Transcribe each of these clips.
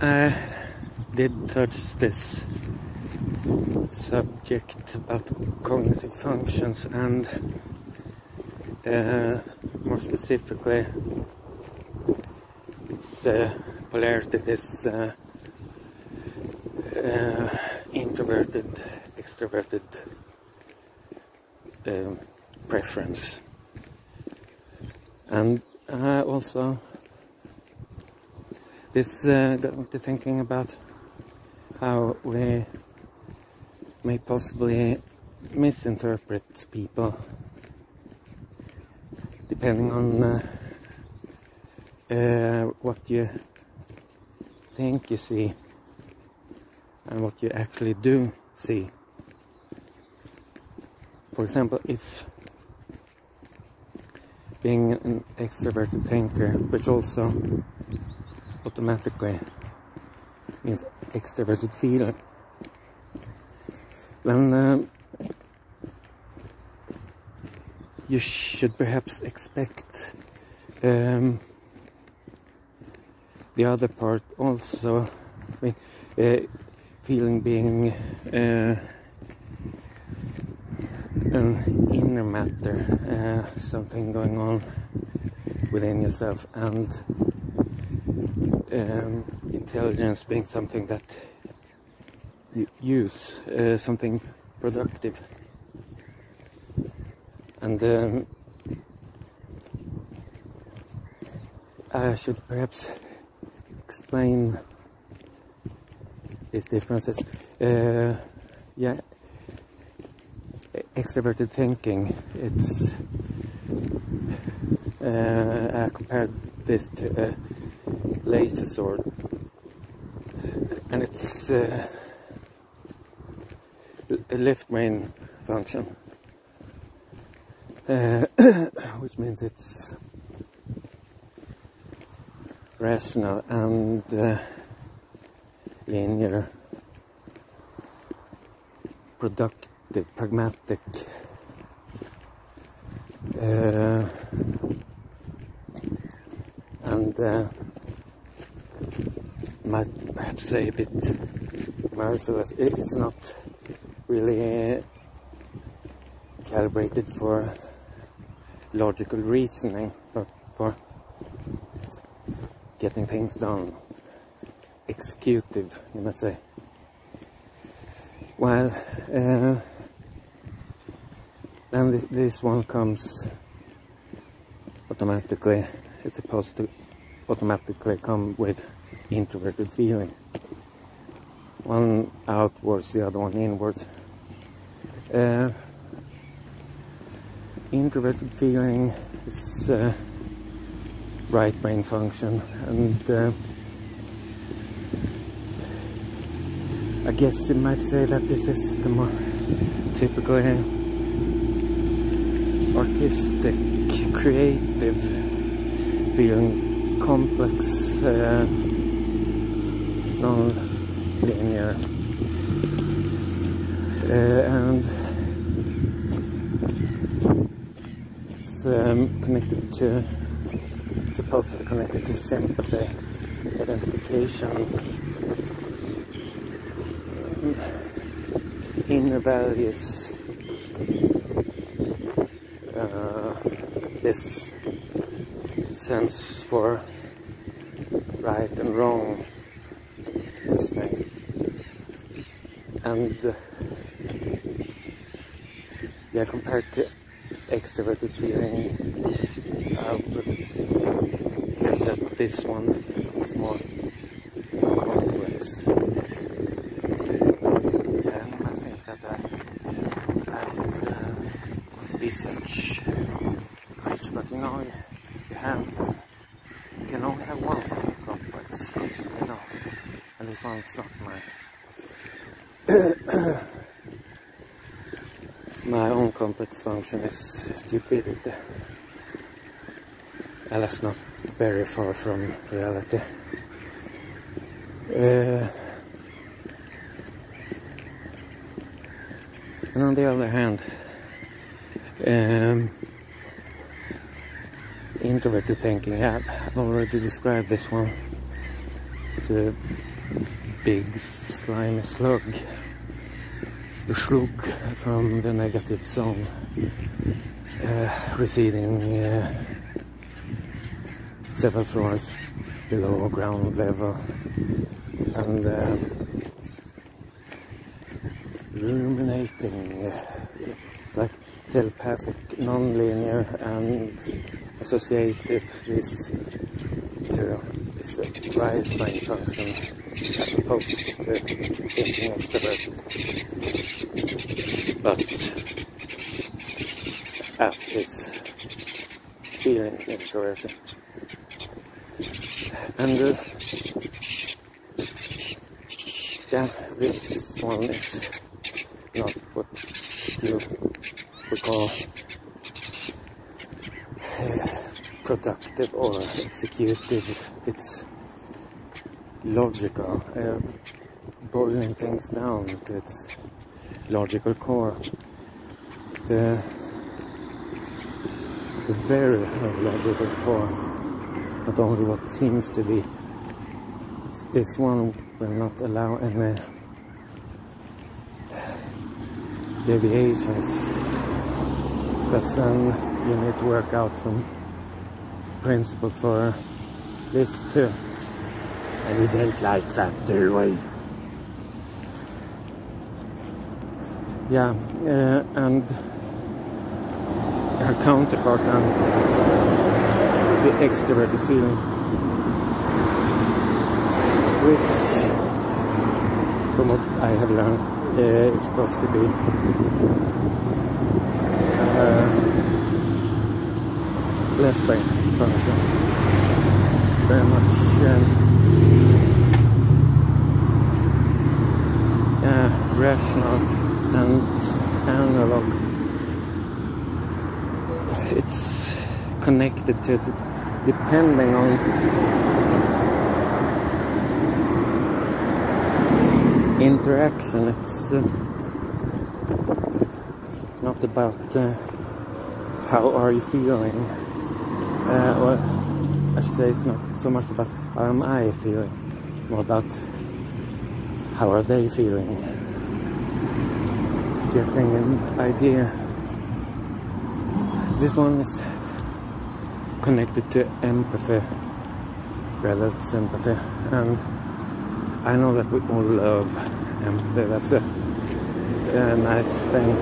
I did touch this subject about cognitive functions, and more specifically it's polarity, this introverted, extroverted preference. And also this got me to thinking about how we may possibly misinterpret people depending on what you think you see and what you actually do see. For example, if being an extroverted thinker, which also automatically means extroverted feeler, then you should perhaps expect the other part also, feeling being an inner matter, something going on within yourself, and intelligence being something that you use, something productive. And I should perhaps explain these differences. Yeah, extroverted thinking, it's I compared this to a laser sword, and it's a left brain function, which means it's rational and linear, productive, pragmatic, and might perhaps say a bit merciless. It's not really calibrated for logical reasoning, but for getting things done. Executive, you might say. While then this one comes automatically, it's supposed to automatically come with introverted feeling. One outwards, the other one inwards. Introverted feeling is right brain function, and I guess you might say that this is the more typical artistic, creative feeling, complex, non-linear, and it's connected to, it's supposed to be connected to sympathy, identification, inner values, this sense for right and wrong, such things. And yeah, compared to extroverted feeling, I would guess that this one is more complex. And I think that I would be such creature, but you know, you can only have one complex function, you know, and this one's not my own complex function is stupidity, and that's not very far from reality. And on the other hand, introverted thinking, yeah, I've already described this one. It's a big slimy slug, the slug from the negative zone, receding several floors below ground level, and ruminating. It's like telepathic, non-linear, and associated this to this right brain function as opposed to thinking extroverted, but as is feeling introverted. And yeah, this one is not what you would call productive or executive. It's logical, boiling things down to its logical core. The very logical core, not only what seems to be. This one will not allow any deviations, because then you need to work out some principle for this too. And we don't like that, do we? Yeah, and her counterpart and the extroverted feeling, which, from what I have learned, is supposed to be left brain function, very much rational and analog. It's connected to depending on interaction. It's not about how are you feeling, or I should say it's not so much about how am I feeling, more about how are they feeling, getting an idea. This one is connected to empathy rather than sympathy, and I know that we all love empathy. That's a nice thing,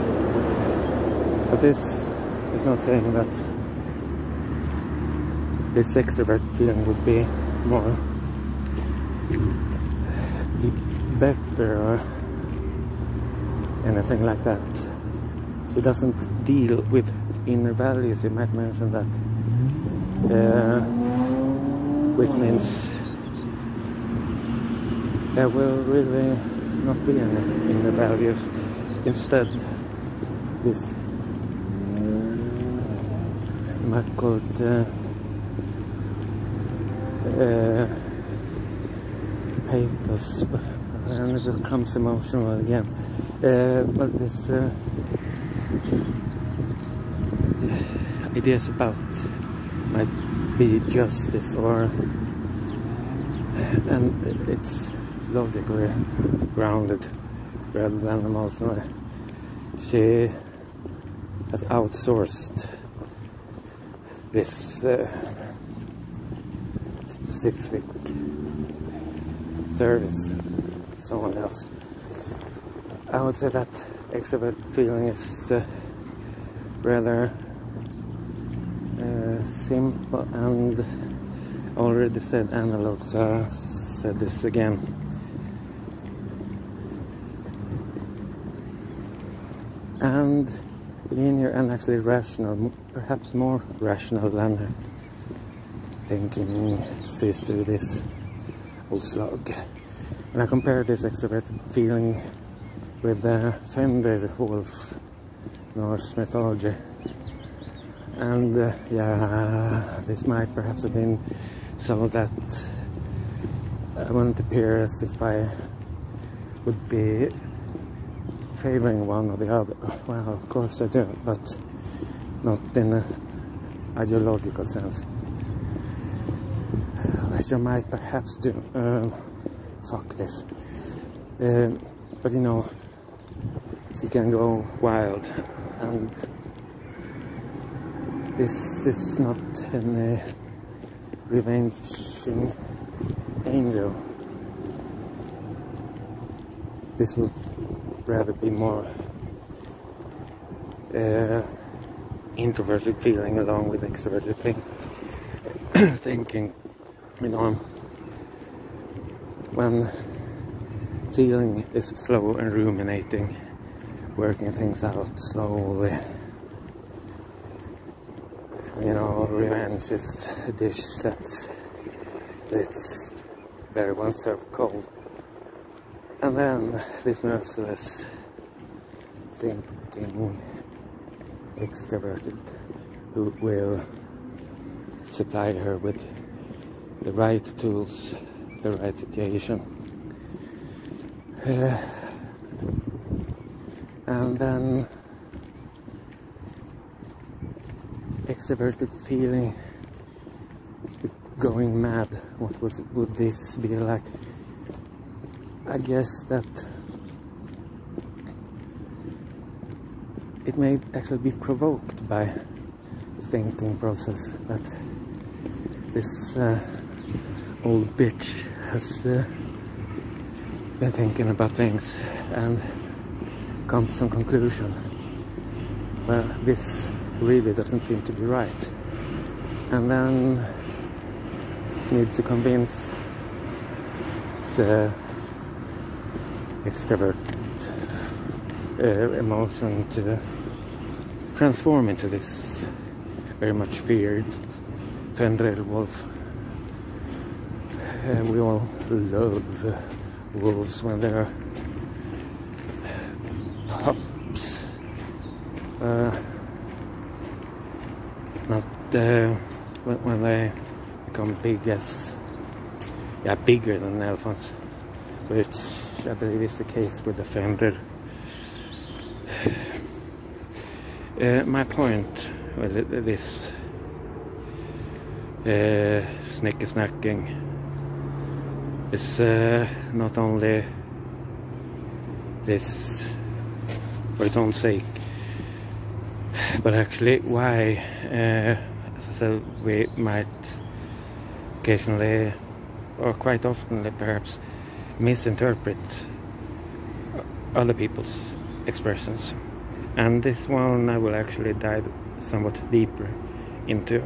but this is not saying that this extroverted feeling would be more better or anything like that. She doesn't deal with inner values. You might mention that, which means there will really not be any inner values. Instead, this, you might call it pathos, and it becomes emotional again. But this ideas about might be justice, or, and it's logically grounded rather than emotionally. She has outsourced this specific service to someone else. I would say that extrovert feeling is rather simple, and already said analog, so I said this again. And linear and actually rational, perhaps more rational than her thinking sees through this old slug. When I compare this extroverted feeling with the Fender Wolf Norse mythology, and yeah, this might perhaps have been so that I wouldn't appear as if I would be favoring one or the other. Well, of course I do, but not in an ideological sense, which I might perhaps do. Fuck this. But you know, she can go wild, and this is not an revenging angel. This would rather be more introverted feeling along with extroverted thinking. You know, when feeling is slow and ruminating, working things out slowly. You know, revenge is a dish that's very well served cold. And then this merciless thinking extroverted who will supply her with the right tools, the right situation. And then extroverted feeling going mad. Would this be like? I guess that it may actually be provoked by the thinking process that this old bitch has been thinking about things and come to some conclusion. Well, this really doesn't seem to be right, and then needs to convince the extroverted emotion to transform into this very much feared Fenrir wolf. We all love wolves when they're pups, not when they become big as, yeah, bigger than elephants, which I believe is the case with the Fenrir. My point with this snacking is not only this for its own sake, but actually why, as I said, we might occasionally, or quite often perhaps, misinterpret other people's expressions. And this one I will actually dive somewhat deeper into.